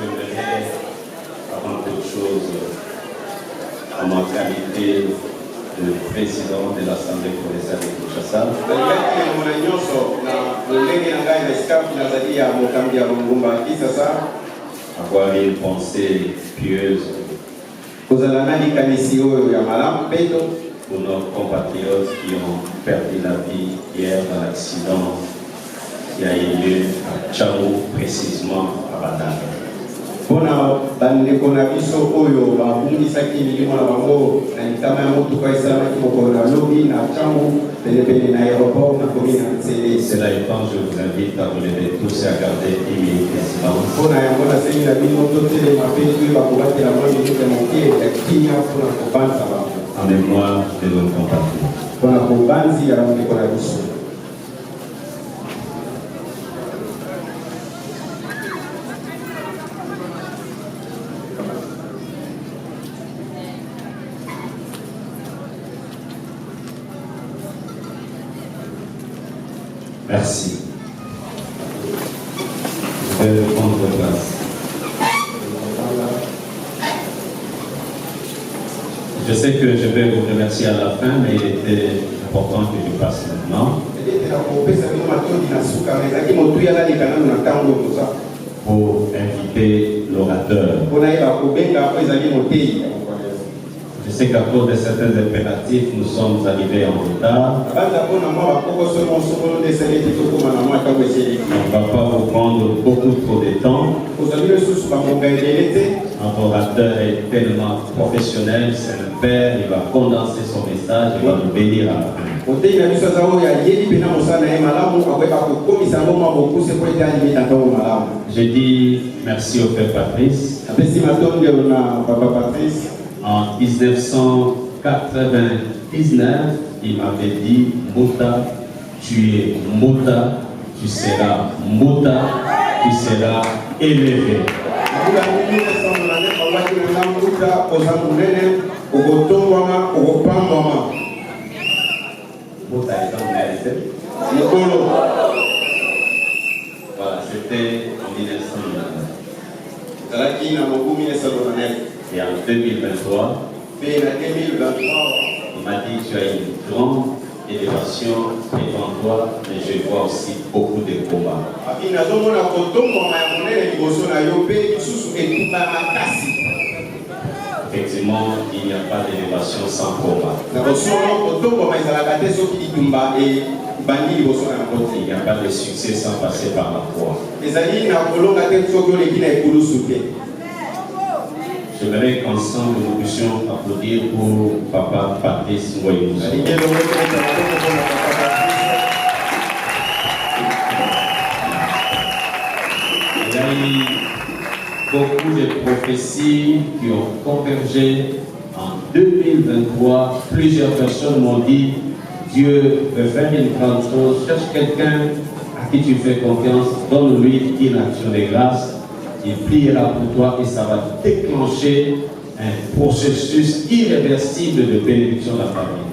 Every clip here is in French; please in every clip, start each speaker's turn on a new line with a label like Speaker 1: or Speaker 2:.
Speaker 1: j'aimerais, avant toute chose, en ma qualité de président de l'Assemblée provinciale de Kinshasa, avoir une pensée pieuse pour nos compatriotes qui ont perdu la vie hier dans l'accident qui a eu lieu à Tchao, précisément à Badal. Cela étant, je vous invite à vous lever tous et à garder 10 minutes de silence. En mémoire de nos compatriotes. Merci. Je vais prendre place. Je sais que je vais vous remercier à la fin, mais il était important que je passe maintenant pour inviter l'orateur. Je sais qu'à cause de certains impératifs, nous sommes arrivés en retard. On ne va pas vous prendre beaucoup trop de temps. Notre orateur est tellement professionnel, c'est le père, il va condenser son message, il va nous bénir à la fin. Je dis merci au père Patrice. En 1999, il m'avait dit, Mouta, tu es Mouta, tu seras Mouta, tu seras élevé. Voilà, c'était en 1999. Et en 2023, il m'a dit tu as une grande élévation devant toi, mais je vois aussi beaucoup de combats. Effectivement, il n'y a pas d'élévation sans combat. Il n'y a pas de succès sans passer par la foi. J'aimerais qu'ensemble nous puissions applaudir pour Papa Patrice Ngoyouzo. Il y a eu beaucoup de prophéties qui ont convergé en 2023. Plusieurs personnes m'ont dit Dieu veut faire une grande chose. Cherche quelqu'un à qui tu fais confiance, donne-lui une action de grâce. Il priera pour toi et ça va déclencher un processus irréversible de bénédiction de la famille.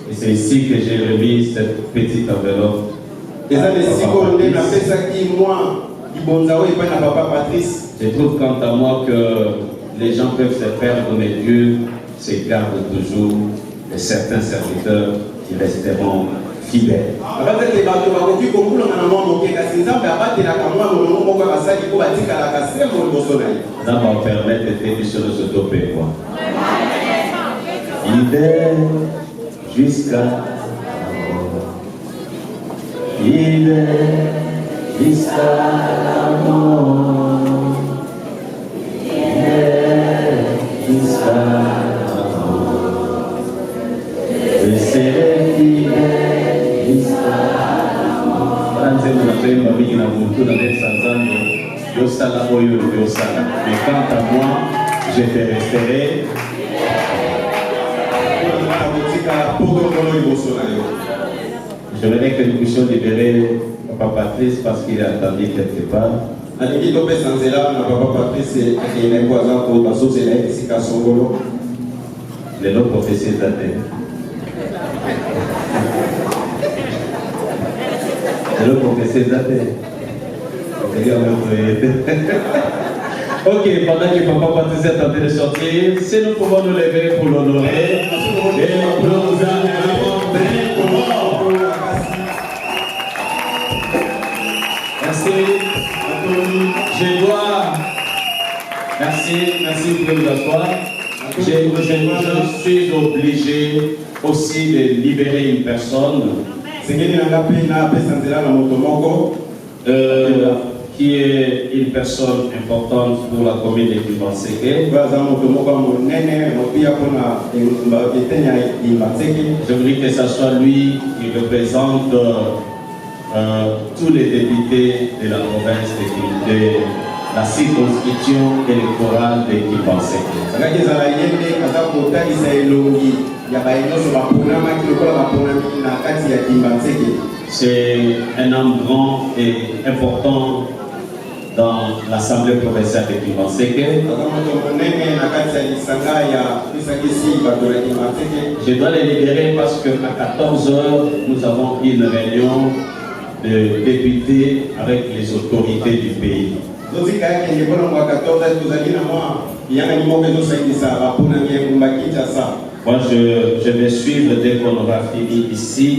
Speaker 1: Et c'est ici que j'ai remis cette petite enveloppe. Je trouve quant à moi que les gens peuvent se perdre, mais Dieu se garde toujours de certains serviteurs qui resteront fidèles. Ça va permettre de faire sur le autopée. Fidèle jusqu'à la mort. Je serai fidèle jusqu'à la mort. Mais quant à moi, je te resterai. Je voudrais que nous puissions libérer Papa Patrice parce qu'il est attendu quelque part. Les autres prophéties de la terre. Les autres prophéties de la terre. Ok, pendant que Papa Patrice est en train de sortir, si nous pouvons nous lever pour l'honorer, et nous merci, Anthony. Je dois. Merci, vous pouvez vous asseoir. Je suis obligé aussi de libérer une personne qui est une personne importante pour la commune de Kibanseke. Je voudrais que ce soit lui qui représente tous les députés de la province de la circonscription électorale de Kibanseke. C'est un homme grand et important dans l'Assemblée provinciale de Kibanseke. Je dois les libérer parce qu'à 14h, nous avons une réunion de députés avec les autorités du pays. Moi, je vais suivre dès qu'on aura fini ici,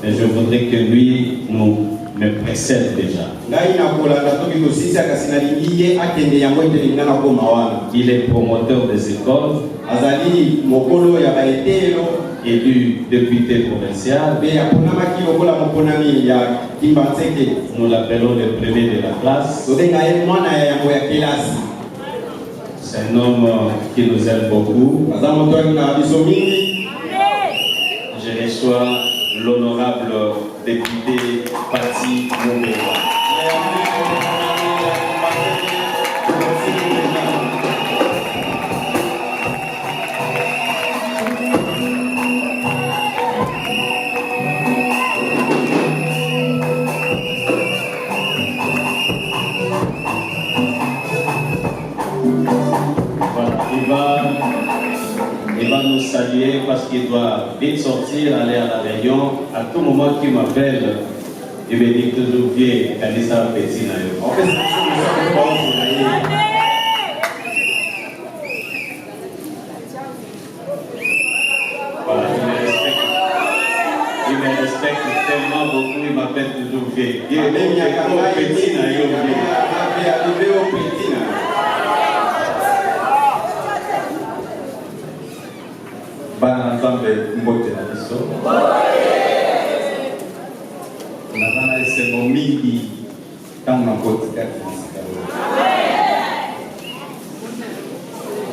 Speaker 1: mais je voudrais que lui me précède déjà. Il est promoteur des écoles, élu député provincial. Nous l'appelons le premier de la classe. C'est un homme qui nous aime beaucoup. Je reçois l'honorable député Pati Moumera. Il va nous saluer parce qu'il doit vite sortir, aller à la réunion. À tout moment qu'il m'appelle, il me dit toujours viens, Kalisa Petit Nayo. Voilà, il me respecte tellement beaucoup, il m'appelle toujours viens. Petit Nayo.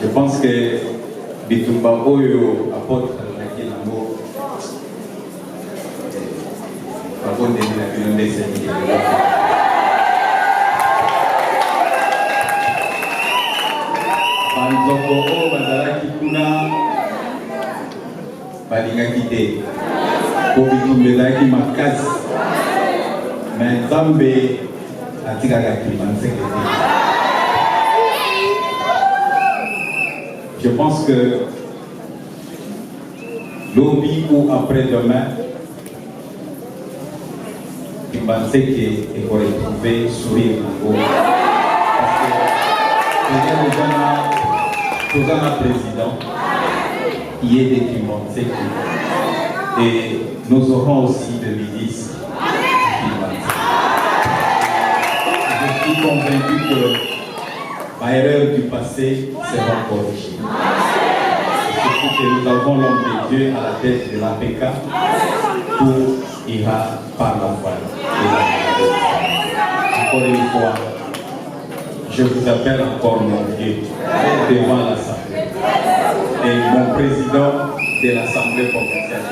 Speaker 2: Je pense que Bitumba Oyo apporte la Kinamo. Je pense que lobby ou après-demain, Kibanseke est pour retrouver sourire parce que nous avons un président qui est de Kibanseke et nous aurons aussi le ministre de Kibanseke. Je suis convaincu que les erreurs du passé seront corrigées. Surtout que nous avons l'homme de Dieu à la tête de la PK pour ira par la foi. Encore une fois, je vous appelle encore mon Dieu devant l'Assemblée et mon président de l'Assemblée provinciale.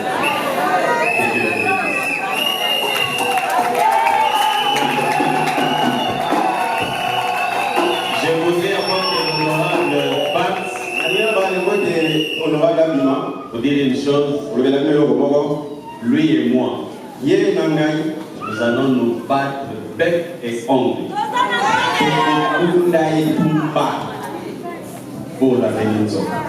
Speaker 1: Pour dire une chose, lui et moi, nous allons nous battre bec et ongle pour la Vénézuela.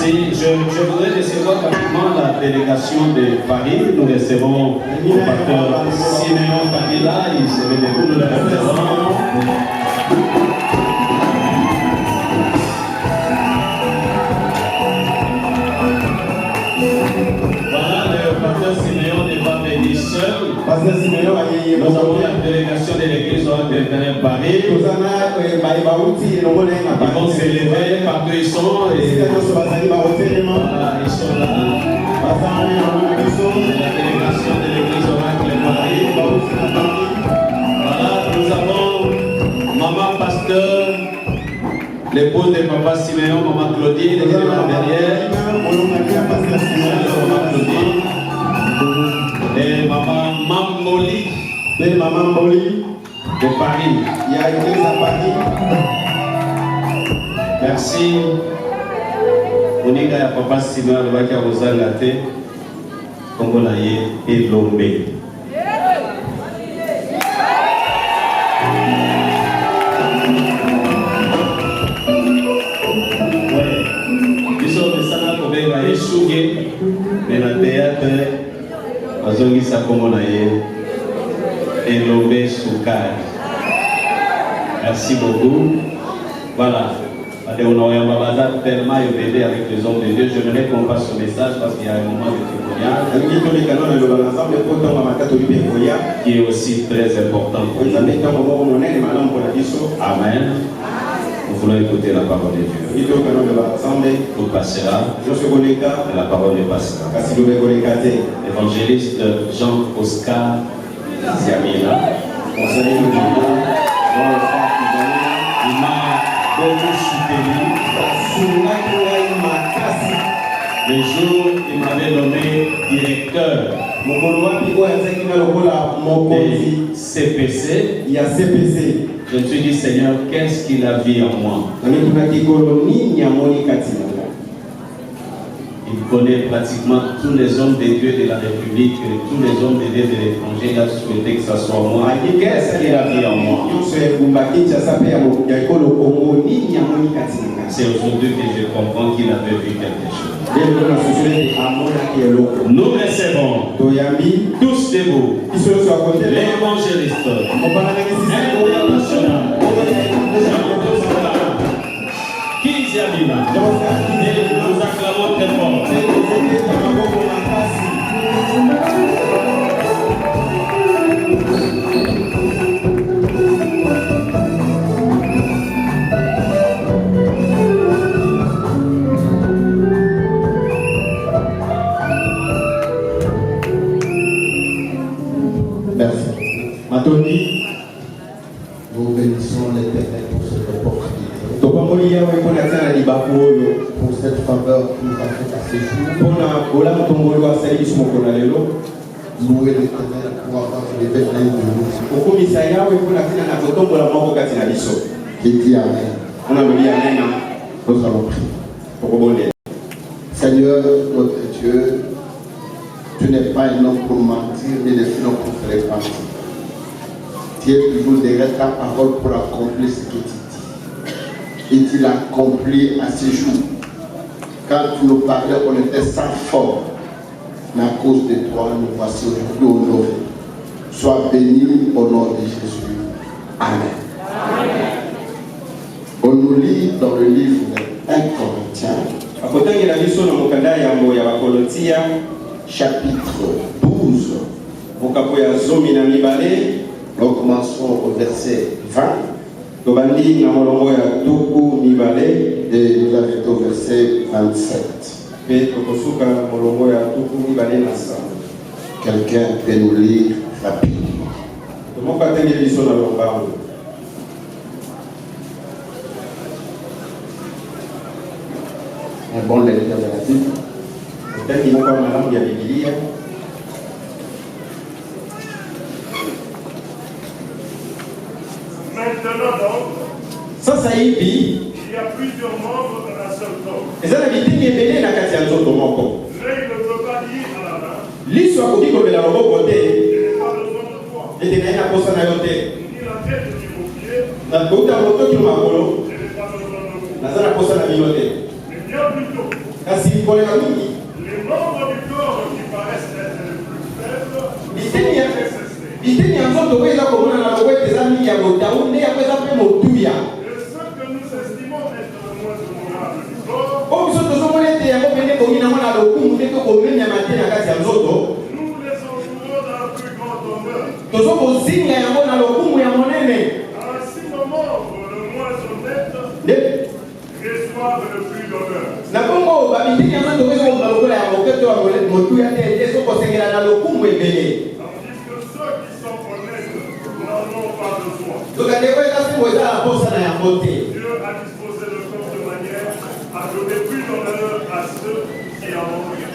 Speaker 1: Merci. Je voudrais recevoir rapidement la délégation de Paris. Nous recevons le pasteur Siméon Kabila. Il serait de nous le représentant. Siméon n'est pas venu seul. Nous avons la délégation de l'église de Paris. Ils vont s'élever partout ils sont. Voilà, ils sont là. La délégation de l'église Oracle Paris. Voilà, nous avons maman pasteur, l'épouse de papa Siméon, maman Claudine, qui est là derrière. Maman Claudine. Et maman Mamoli.
Speaker 2: Et maman Mamoli
Speaker 1: de Paris.
Speaker 2: Il y a une église à Paris.
Speaker 1: Merci. Monika ya papa Siméon le baki akoza ngate. Kombo na ye Elombe. Mais la théâtre, azongisa kombo na ye Elombe Soukari. Merci beaucoup. Voilà. On a tellement aidé avec les hommes de Dieu. J'aimerais qu'on passe ce message parce qu'il y a un moment de témoignage qui est aussi très important pour nous. Amen. Nous voulons écouter la parole de Dieu. Tout passera. Et la parole ne passera. Évangéliste Jean-Oscar Ziamila. Il m'a beaucoup soutenu. Le jour où il m'avait nommé directeur de CPC, je me suis dit, Seigneur, qu'est-ce qu'il a vu en moi? Il connaît pratiquement tous les hommes de Dieu de la République, tous les hommes de Dieu de l'étranger. Il a souhaité que ça soit moi. Qu'est-ce qu'il a vu en moi? C'est aujourd'hui que je comprends qu'il avait vu quelque chose. Nous recevons tous debout l'évangéliste international qui Ziamila. Et nous acclamons très fort.
Speaker 3: Matoni, nous bénissons l'Éternel pour cette opportunité, pour cette faveur qu'il nous a fait à ce jour. Louer l'Éternel pour avoir levé l'un de nous. Qui dit Amen. Nous allons prier. Seigneur, notre Dieu, tu n'es pas un homme pour mentir, ni le Fils pour te repentir. Tu es toujours derrière ta parole pour accomplir ce que tu dis. Et tu l'as accompli à ce jour. Quand tu nous parlais, on était sans forme. Mais à cause de toi, nous voici aujourd'hui honorés. Sois béni au nom de Jésus. Amen. Amen. On nous lit dans le livre de 1 Corinthiens, chapitre 12. Nous commençons au verset 20 et nous arrêtons au verset 27. Quelqu'un peut nous lire rapidement. Un bon lecteur de la Bible.
Speaker 4: Maintenant donc, il y a plusieurs membres dans un seul corps. Mais il ne peut pas dire à la main, il n'est pas besoin de toi. Ni la tête du pied, il n'est pas besoin de moi. Mais bien plutôt, Kasi koleka mingi.
Speaker 5: Les membres du corps qui paraissent être les plus faibles
Speaker 4: Biteni ya
Speaker 5: sont nécessaires.
Speaker 4: biteni ya nzoto oyo eza komona na lokola eza mingi ya botawu nde yango eza mpe motuya.
Speaker 5: Et ceux que nous estimons être le moins honorables du corps,
Speaker 4: oyo biso tozomona ete yango pene bongi nango na lokumu nde tokomemyama te na kati ya nzoto.
Speaker 5: nous les entourons d'un plus grand honneur.
Speaker 4: tozokozinga yango na lokumu ya monene.
Speaker 5: Ainsi, nos membres le moins honnêtes
Speaker 4: nde
Speaker 5: reçoivent le plus d'honneur.
Speaker 4: na bongo babiteni ya nzoto oyo ezokoma lokola ya moke to ya motuya te ezokosengela na lokumu ebele.
Speaker 5: Tandis que ceux qui sont honnêtes n'en ont pas besoin.
Speaker 4: tokandeko eza simo eza na posa na yango te.
Speaker 5: Dieu a disposé le corps de manière à donner plus d'honneur à ceux qui en ont rien.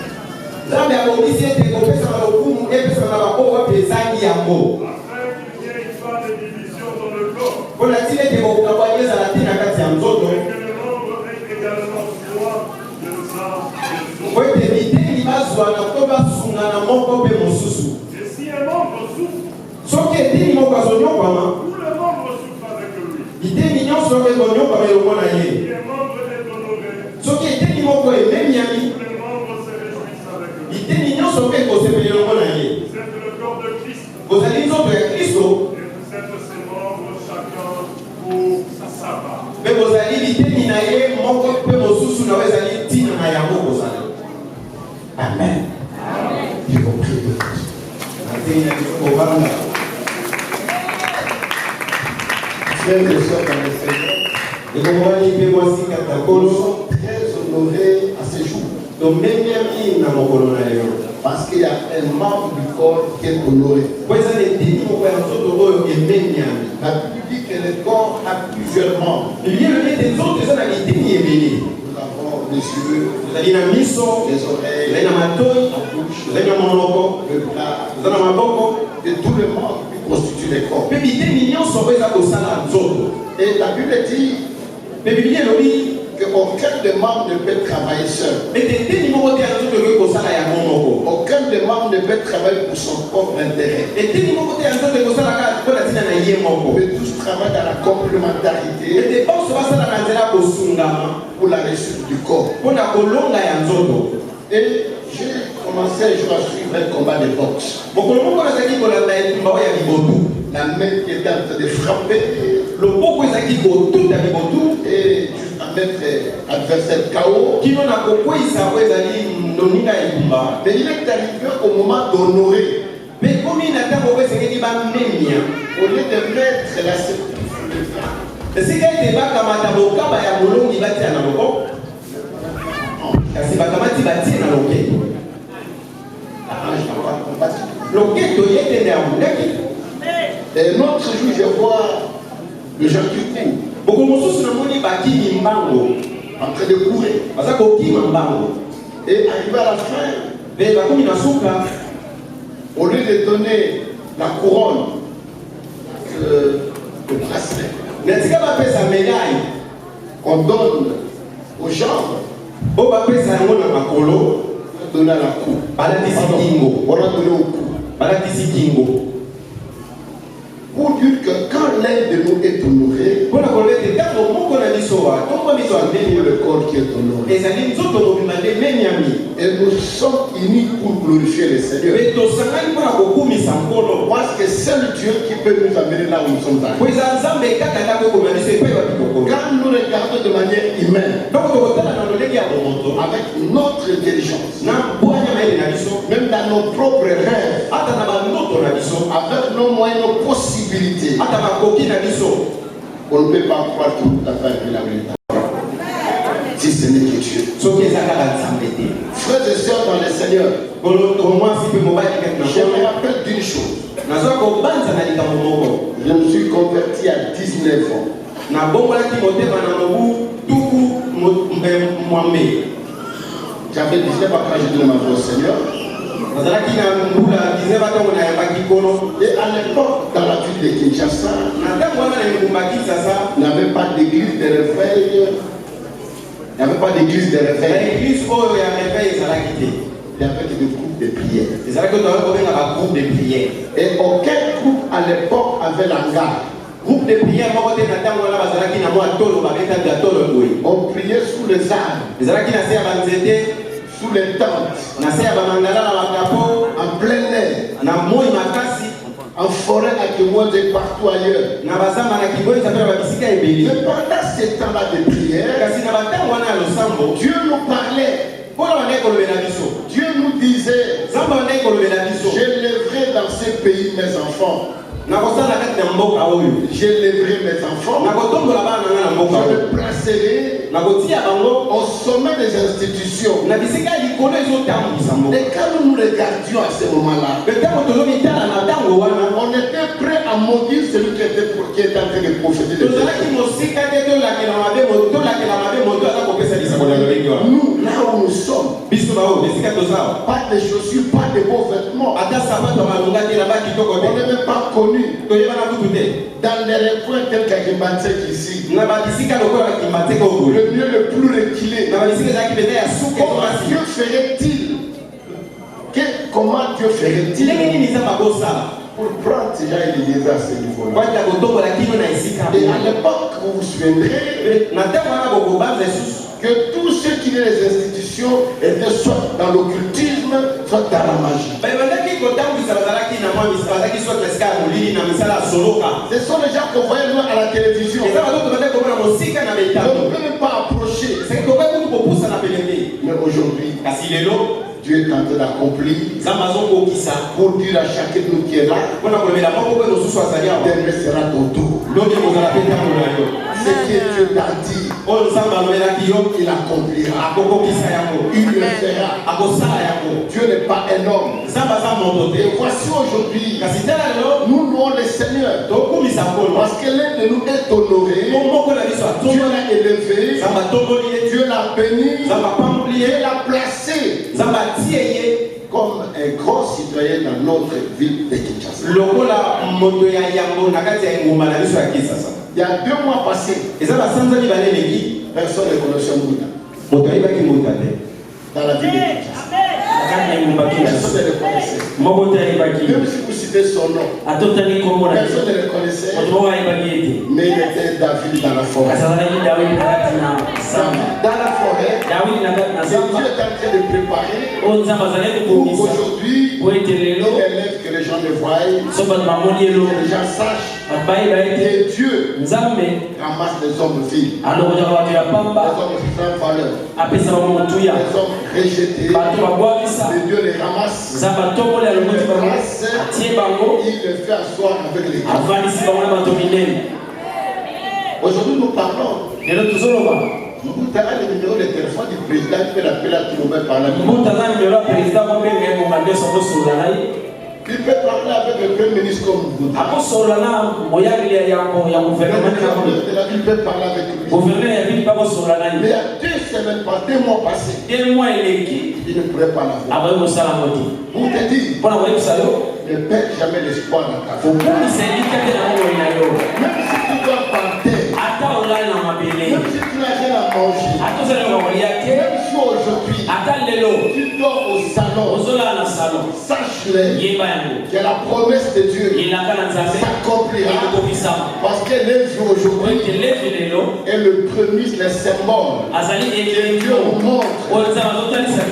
Speaker 4: nzambe abongisi ete kopesaka lokumu epesaka baoyo bapesaki yango
Speaker 5: Afin qu'il n'y ait pas de division dans le corps,
Speaker 4: mpona ntina ete bokabwani ezala te na kati ya nzoto
Speaker 5: et que le membre ait également soin de uns et
Speaker 4: po
Speaker 5: des autres.
Speaker 4: ete biteni bazwana to basungana moko mpe mosusu.
Speaker 5: Et si un membre souffre,
Speaker 4: soki eteni moko azonyokwama
Speaker 5: tout le membre souffre avec lui.
Speaker 4: biteni nyonso ezonyokwama elongo na ye.
Speaker 5: Si un membre est honoré,
Speaker 4: soki eteni moko ememiami
Speaker 5: tous les membres se réjouissent avec lui.
Speaker 4: biteni nyonso mpe ekosepela elongo na ye.
Speaker 5: Vous êtes le corps de Christ
Speaker 4: bozali nzoto ya kristo
Speaker 5: et vous êtes ses membres chacun pour sa part.
Speaker 4: mpe bozali biteni na ye moko mpe mosusu na yo ezali ntina na yango kozala. Amen.
Speaker 3: Je vous prie de frères et sœurs dans le Seigneur,
Speaker 4: ekomwani mpe mwasi
Speaker 3: nous
Speaker 4: katakolo
Speaker 3: sommes très honorés à ce jour
Speaker 4: tomemiami na mokolo na yo
Speaker 3: parce qu'il y a un membre du corps qui est honoré.
Speaker 4: po eza na eteni moko ya nzoto oyo ememiami.
Speaker 3: La Bible dit que le corps a plusieurs membres.
Speaker 4: biblia elobi ete nzoto eza na biteni ebele.
Speaker 3: Nous avons les yeux,
Speaker 4: ozali na miso,
Speaker 3: les
Speaker 4: ozali
Speaker 3: oreilles,
Speaker 4: na matoi,
Speaker 3: la bouche,
Speaker 4: ozali na monoko,
Speaker 3: le bras,
Speaker 4: oza na maboko
Speaker 3: et tous les membres qui constituent le corps.
Speaker 4: mpe biteni nyonso oyo eza kosala nzoto.
Speaker 3: Et la Bible dit
Speaker 4: mpe biblia elobi
Speaker 3: qu'aucun des membres ne peut travailler seul.
Speaker 4: ete eteni moko te ya nzoto ekoki kosala yango moko.
Speaker 3: Aucun des membres ne peut travailler pour son propre intérêt.
Speaker 4: eteni moko te ya nzoto ekosalaka mpona ntina na ye moko.
Speaker 3: Mais tous travaillent dans la complémentarité
Speaker 4: ete bonso basalaka nzela ya kosungama
Speaker 3: pour la réussite du corps.
Speaker 4: mpona kolonga ya nzoto.
Speaker 3: Et j'ai commencé un jour à suivre un combat de boxe.
Speaker 4: mokolo moko nazalaki kolanda etumba oyo ya libotu.
Speaker 3: La main qui était en train de frapper
Speaker 4: loboko ezalaki kotuta libotu
Speaker 3: et jusqu'à mettre l'adversaire KO.
Speaker 4: kino na kokweyisa oyo ezali noninga ya etumba.
Speaker 3: Mais il est arrivé au moment d'honorer.
Speaker 4: mpe komi na ntango oyo esengeli bamemia
Speaker 3: Au lieu de mettre la sceptique sur le bras,
Speaker 4: esika ete bakamata mokaba ya molongi batia na loboko kasi bakamati batie na loketo.
Speaker 3: je ne vais pas combattre.
Speaker 4: loketo ye tende ya mondaki.
Speaker 3: Et l'autre jour, je vois le gens qui courent,
Speaker 4: mokolo mosusu namoni bakimi mbango
Speaker 3: en train de courir.
Speaker 4: baza kokima mbango
Speaker 3: Et arrivé à la fin,
Speaker 4: mpe bakomi na suka
Speaker 3: au lieu de donner la couronne, le bracelet,
Speaker 4: na tika bapesa médaille
Speaker 3: on donne aux jambes,
Speaker 4: oyo bapesa yango na makolo
Speaker 3: on donne à la cou.
Speaker 4: balatisi
Speaker 3: Pardon,
Speaker 4: kingo
Speaker 3: on a donné au cou.
Speaker 4: balatisi kingo
Speaker 3: Pour dire que quand l'un de nous est honoré,
Speaker 4: mpona koloba ete ntango moko na biso wa ntongo biso
Speaker 3: c'est
Speaker 4: amemi
Speaker 3: le corps qui est honoré.
Speaker 4: ezali nzoto mobimba nde memiami.
Speaker 3: Et nous sommes unis pour glorifier le Seigneur.
Speaker 4: mpe tosangani mpona kokumisa nkolo
Speaker 3: Parce que c'est le Dieu qui peut nous amener là où nous sommes
Speaker 4: po
Speaker 3: allés.
Speaker 4: eza nzambe kaka ndako ekomia biso epai wapi kokolo.
Speaker 3: Quand nous regardons de manière humaine,
Speaker 4: ntango tokotala na lolenge ya bomoto
Speaker 3: avec notre intelligence,
Speaker 4: na bwanya mayele na biso
Speaker 3: même dans nos propres rêves,
Speaker 4: ata na bandoto na biso
Speaker 3: avec nos moyens, nos possibilités,
Speaker 4: ata makoki na biso
Speaker 3: on ne peut pas croire que tout à fait la vérité. Si ce n'est que Dieu.
Speaker 4: soki eza kaka nzambe te.
Speaker 3: Frères et sœurs dans le Seigneur,
Speaker 4: koloto mwasi mpe mobali kati na
Speaker 3: je me
Speaker 4: nkolo
Speaker 3: rappelle d'une chose.
Speaker 4: nazwa kobanza na likambo moko.
Speaker 3: Je me suis converti à 19 ans.
Speaker 4: nabongolaki motema na mobu tuku mwambe.
Speaker 3: J'avais 19 ans quand j'ai donné ma vie au Seigneur.
Speaker 4: nazalaki na mbula 19 ntango nayambaki nkolo.
Speaker 3: Et à l'époque, dans la ville de Kinshasa,
Speaker 4: na ntango wana na engumba kisasa
Speaker 3: il n'y avait pas d'église de réveil. Il n'y avait pas d'église de
Speaker 4: na
Speaker 3: réveil.
Speaker 4: eglise oyo ya reveil ezalaki te.
Speaker 3: Il y avait des groupes de prière.
Speaker 4: ezalaki oyo toyaki kobenga bagroupe de prière.
Speaker 3: Et aucun groupe à l'époque avait la garde.
Speaker 4: Groupe de prière, on
Speaker 3: priait sous les arbres, sous les tentes, en plein air, en forêt à Kimois et partout ailleurs. Mais pendant ces temps-là de prière, Dieu nous parlait. Dieu nous disait, j'élèverai dans ces pays mes enfants. J'élèverai mes enfants. Je les placerai au sommet des institutions. Et quand nous regardions à ce moment-là, on était prêt à maudire celui qui était en train de prophétiser. Nous, là où nous sommes, pas de chaussures, pas de beaux vêtements. On n'est même pas connu. Dans les recoins tels qu'à Kimbatek ici, le mieux le plus reculé. Comment Dieu ferait-il pour prendre déjà une idée à ce niveau-là? Et à l'époque, vous vous souviendrez que tous ceux qui étaient les institutions étaient soit dans l'occultisme, soit dans la magie. Ce sont les gens qu'on voyait nous à la télévision. On ne peut même pas approcher. Mais aujourd'hui, Dieu est en train d'accomplir pour dire à chacun de nous qui est là, demain sera ton tour. Ce que Dieu t'a dit, il accomplira. Il le fera. Dieu n'est pas un homme. Et voici aujourd'hui, nous louons le Seigneur. Parce que l'un de nous est honoré. Dieu l'a élevé. Dieu l'a béni. Dieu l'a placé comme un grand citoyen dans notre ville de Kinshasa. Il y a 2 mois passés, personne ne connaissait Mouta. Dans la ville de Kinshasa. Personne ne le connaissait. Même si vous citez son nom, personne ne le connaissait. Mais il était David dans la forêt. Dans la forêt, Dieu est en train de préparer pour aujourd'hui, il élève que les gens le voient, que les gens sachent que Dieu ramasse les hommes vides, les hommes sans valeur, les hommes rejetés. Mais Dieu les ramasse, il les fait asseoir avec les gens. Aujourd'hui nous parlons. Vous avez le numéro de téléphone du président, il peut l'appeler à tout moment par la il peut parler avec le premier ministre comme vous. Il peut parler avec lui. Mais il y a 2 semaines, pas 2 mois passés, il ne pourrait pas l'avoir. Vous te dites, ne perds jamais l'espoir dans ta vie. Même si tu dois partir, même si tu n'as rien à manger, même si aujourd'hui tu dors au salon, sache-le que la promesse de Dieu s'accomplira. Parce que les jours aujourd'hui est le premier, le symbole que Dieu montre.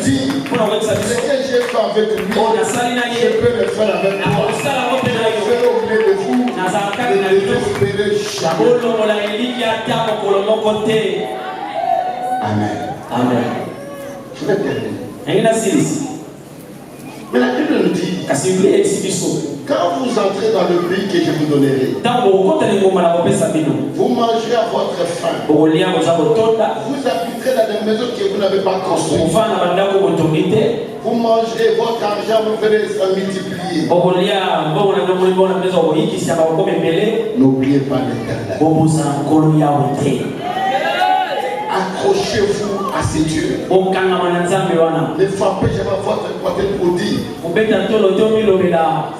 Speaker 3: Dit, ce que j'ai fait avec lui, je peux le faire avec toi. Je vais oublier de vous, ne désespérez jamais. Amen.
Speaker 6: Amen.
Speaker 3: Je vais terminer. Mais la Bible nous dit, quand vous entrez dans le pays que je vous donnerai, vous mangerez à votre faim. Vous habiterez dans des maisons que vous n'avez pas construites. Vous mangerez votre argent, vous verrez ça multiplier. N'oubliez pas l'Éternel. Accrochez-vous à ces dieux. Ne frappez jamais votre poitrine pour dire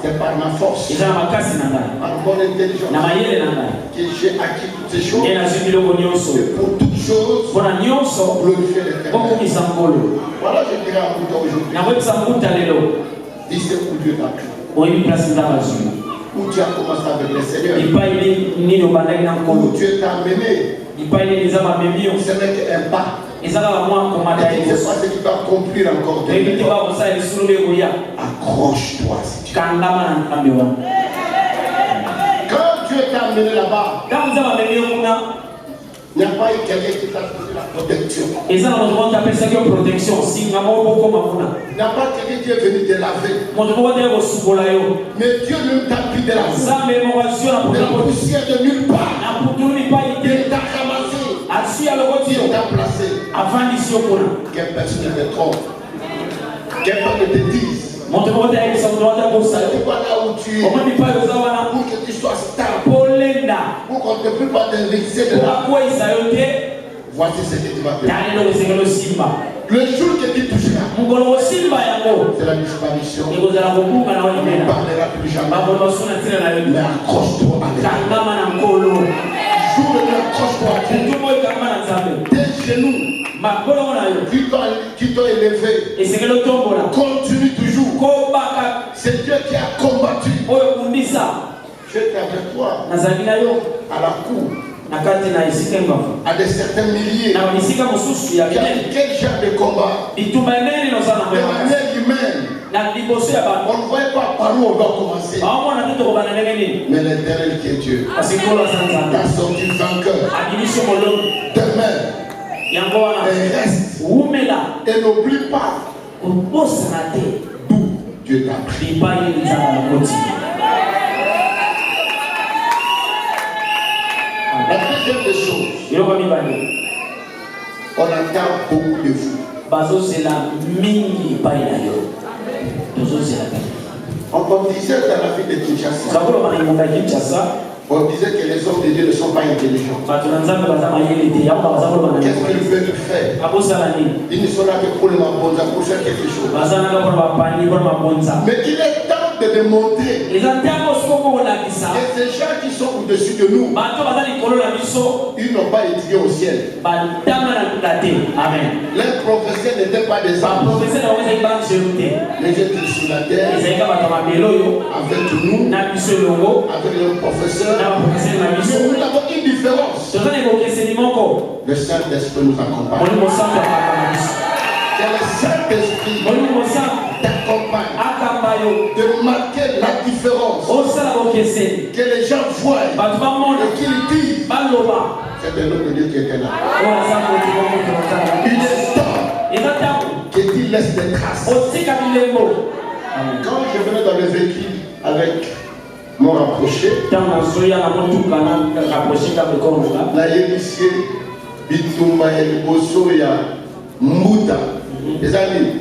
Speaker 3: c'est par ma force, par mon intelligence que j'ai acquis toutes ces choses. Et pour toutes choses, glorifier l'Éternel. Voilà, je dirais à vous aujourd'hui. Dis ce que Dieu t'a pris. où tu as commencé avec le Seigneur,
Speaker 6: Où
Speaker 3: où Dieu t'a amené, ce n'est qu'un pas. Et c'est pas ce qui va accomplir encore demain. Accroche-toi si tu veux. Quand Dieu t'a amené là-bas, il n'y a pas eu quelqu'un qui t'a donné la protection. Il n'y a pas quelqu'un qui est venu te laver. Mais Dieu ne t'a pris de la poussière de nulle part. Il t'a ramassé. Il t'a placé. Quelle personne ne te trompe. Quelle personne ne te dise. C'est quoi là où tu es. Pour que tu sois stable. Pour qu'on ne puisse pas t'investir de là. Voici ce que tu vas faire. Le jour que tu toucheras, c'est la disparition. On ne parlera plus jamais. Mais accroche-toi à Dieu. Le jour où tu accroches-toi à Dieu, tes genoux qui t'ont élevé, continue toujours. C'est Dieu qui a combattu. Je suis avec toi à la cour. À des certains milliers. Quel genre de combat? De manière humaine. On ne voit pas par où on doit commencer. Mais l'Éternel qui est Dieu t'a sorti vainqueur. Demain, et reste. Et n'oublie pas d'où Dieu t'a pris. La deuxième des choses, on entend beaucoup de vous. On disait dans la vie de Kinshasa, on disait que les hommes de Dieu ne sont pas intelligents. Qu'est-ce qu'ils veulent faire? Ils ne sont là que pour le mabonza, pour faire quelque chose. Mais il est temps de démontrer que ces gens qui sont au-dessus de nous, ils n'ont pas étudié au ciel. Leurs professeurs n'étaient pas des hommes. Les gens étaient sur la terre avec nous, avec leurs professeurs. Mais nous avons une différence. Le Saint-Esprit nous accompagne. Que le Saint-Esprit t'accompagne de marquer la différence. Que les gens voient et qu'ils disent c'est de l'homme de Dieu qui était là. Il est temps que tu laisses des traces. Quand je venais dans le véhicule avec mon rapproché, la Yélissier, Bitumba et Bosoya, Mouta, les amis.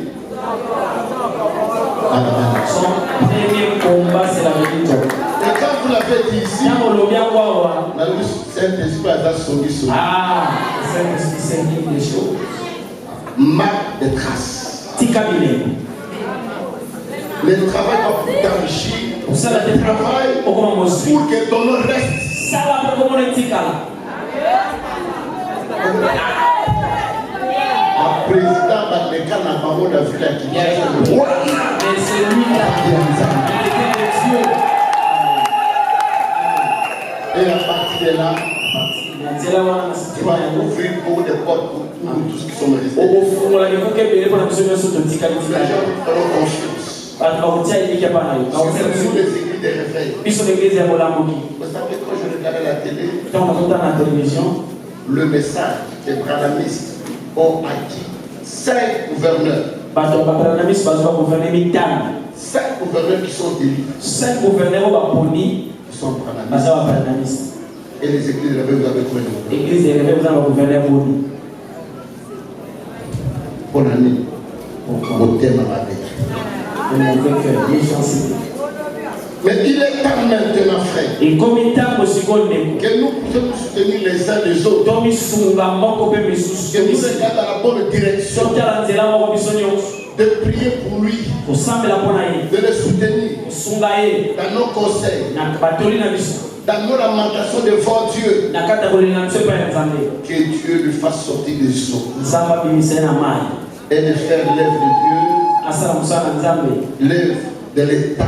Speaker 6: Son premier combat, c'est la victoire.
Speaker 3: Et quand vous l'avez dit ici, la Saint-Esprit a sonné.
Speaker 6: Ah, Saint-Esprit, c'est des choses.
Speaker 3: Marque des traces. Le travail va vous t'enrichir. Le travail pour que ton nom reste. Le président Badeka n'a pas vu la ville qui est.
Speaker 6: Mais c'est lui-là qui a Dieu.
Speaker 3: Et à partir de là, tu vas ouvrir beaucoup de portes pour tous ceux qui sont restés. Les gens feront confiance. C'est sur les églises de réveil. Vous savez, quand je regardais la télé, le message des brahmanistes ont acquis 5 gouverneurs. 5 gouverneurs qui sont élus.
Speaker 6: 5 gouverneurs
Speaker 3: qui sont brahmanistes. Et les églises de réveil, vous avez quoi?
Speaker 6: Église de réveil, vous avez gouverneur Boni.
Speaker 3: Bonne année. Au thème à la vie. Mais il est temps maintenant, frère,
Speaker 6: et comme il
Speaker 3: que nous puissions nous soutenir les uns les autres, que nous regardions dans la bonne direction, de prier pour lui, de le soutenir dans nos conseils, dans nos lamentations devant Dieu, que Dieu lui fasse sortir des eaux et de faire l'œuvre de Dieu, l'œuvre de l'État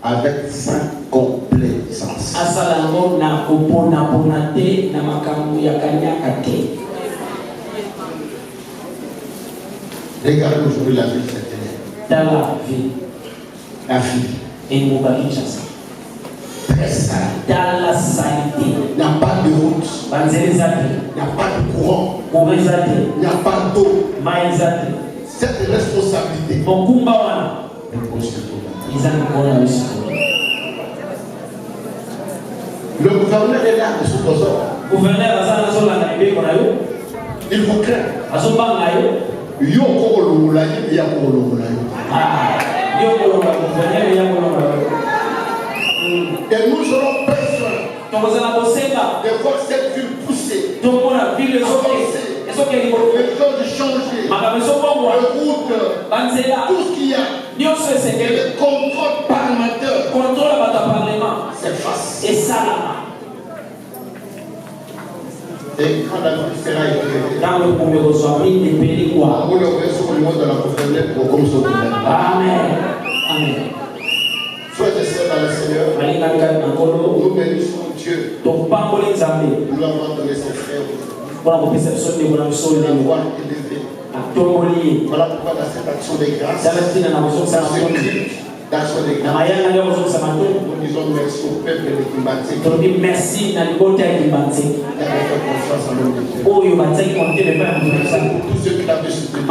Speaker 3: avec sa complaisance.
Speaker 6: Asalango na kopona ponate na makambo ya kanyaka te.
Speaker 3: Regardez aujourd'hui la vie de cette élève.
Speaker 6: Dans la vie.
Speaker 3: La fille.
Speaker 6: Et mon baki chassa.
Speaker 3: Très sale.
Speaker 6: Dans la saleté.
Speaker 3: Il n'y a pas de route.
Speaker 6: Banzelezate.
Speaker 3: Il n'y a pas de courant.
Speaker 6: Korezate.
Speaker 3: Il n'y a pas d'eau.
Speaker 6: Maizate.
Speaker 3: Cette responsabilité.
Speaker 6: Mon kumba wana. Ils ont encore la mission.
Speaker 3: Le gouverneur est là de ce trésor.
Speaker 6: Gouverneur Azana Zola na ibe konayo.
Speaker 3: Il vous craint.
Speaker 6: Azobanga yo.
Speaker 3: Yo kolo laye ya kolo laye.
Speaker 6: Ah, yo kolo gouverneur ya kolo.
Speaker 3: Et nous aurons besoin de voir cette ville pousser.
Speaker 6: Les
Speaker 3: choses changer. Les routes, tout ce qu'il y a. Et le contrôle parlementaire. C'est facile.
Speaker 6: Et ça là.
Speaker 3: Et quand la vie sera éclairée,
Speaker 6: dans le premier reçoit, il est quoi?
Speaker 3: vous le voyez sur le monde de la conférence pour comme ça.
Speaker 6: Amen. Amen.
Speaker 3: Frères et sœurs dans le Seigneur, nous bénissons Dieu. Nous l'avons donné ses frères. Nous l'avons élevé. Voilà pourquoi dans cette action de grâce, d'action de grâce, nous disons merci au peuple de Kimbanti.
Speaker 6: Merci à l'Écoute de Kimbanti.
Speaker 3: Confiance en l'homme de Dieu.
Speaker 6: Oh, il va dire qu'on est
Speaker 3: tous ceux qui l'avaient soutenu,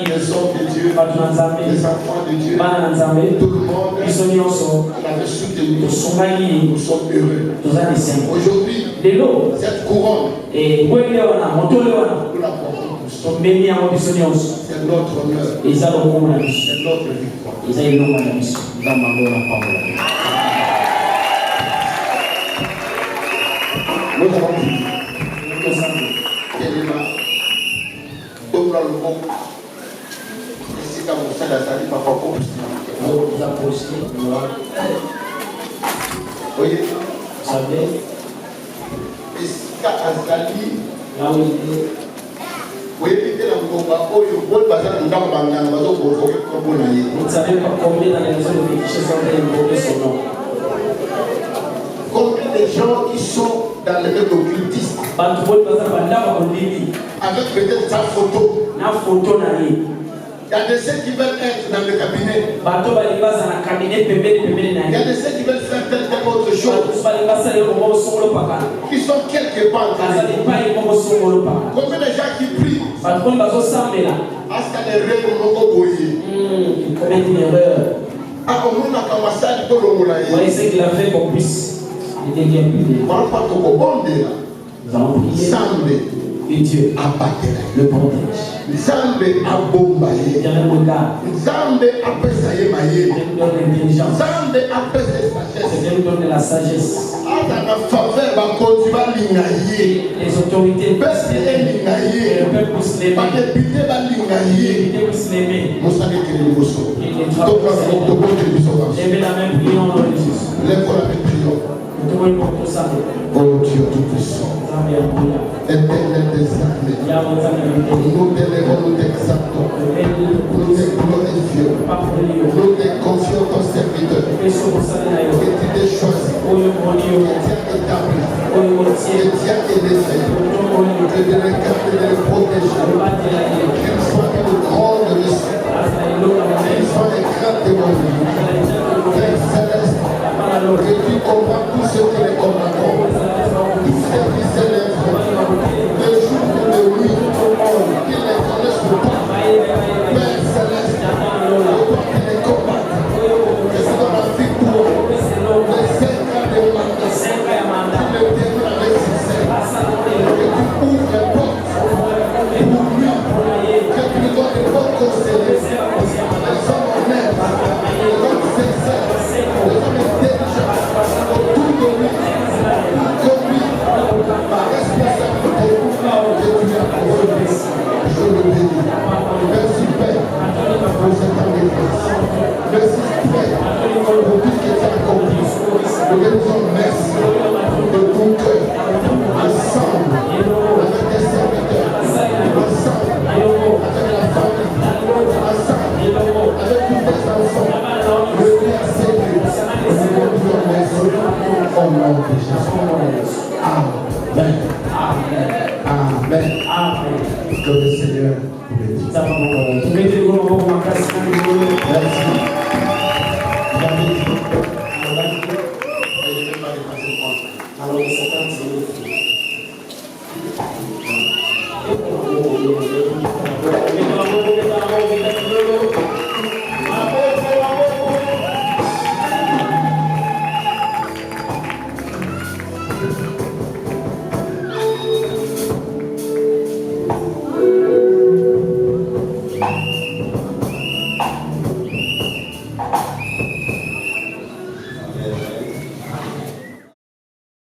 Speaker 3: les hommes de Dieu, les enfants de Dieu, tout le monde l'avait soutenu. Nous sommes heureux. Aujourd'hui, cette couronne, nous la portons. C'est notre honneur. C'est notre victoire. Dans ma mort, la parole. Nous avons dit, ici dans mon sein, la salle, papa,
Speaker 6: vous approchez,
Speaker 3: voyez,
Speaker 6: vous savez,
Speaker 3: ici, Azali,
Speaker 6: là où il est.
Speaker 3: Vous
Speaker 6: ne savez pas combien dans les maisons de fétiches sont invoqués son nom.
Speaker 3: Combien de gens qui sont dans les mêmes occultistes avec peut-être sa photo. Il y a des ceux qui veulent être dans le cabinet. Il y a des ceux qui veulent faire telle autre chose. Qui sont quelque part. Combien de gens qui prient. À ce qu'il y a des rêves au
Speaker 6: il commet une erreur. Voyez ce qu'il a fait qu'on puisse aider bien plus. Nous allons prier. Et Dieu le protège.
Speaker 3: Nzambe abombaye. Nzambe apesa ye maye. Nzambe apesa sagesse.
Speaker 6: Dieu donne la sagesse.
Speaker 3: Ata na faveur ba konti ba lingaye.
Speaker 6: Les autorités
Speaker 3: peuple lingaye.
Speaker 6: Le peuple puisse l'aimer.
Speaker 3: Ba député ba lingaye.
Speaker 6: Les puisse l'aimer.
Speaker 3: Musa de kiri boso.
Speaker 6: Lèvez la main, prions en nom de Jésus.
Speaker 3: Lève la main, prions. Oh Dieu tout-puissant. Éternel des armées, nous t'élèvons, nous t'exaltons, nous te glorifions, nous te confions ton serviteur, que tu t'es choisi, que tu as établi, que tu as élevé, que de le garder, de le protéger, qu'il soit une grande leçon, qu'il soit un grand témoignage, Père céleste, que tu comprends tout ce qui est combattant, tout ce qui s'élève. Le jour et de nuit, qu'ils les connaissent pas. Père céleste, toi qui les combattes, que c'est dans la victoire, les 5 ans de mandat, tu le déroules avec succès, que tu ouvres les portes pour lui, que tu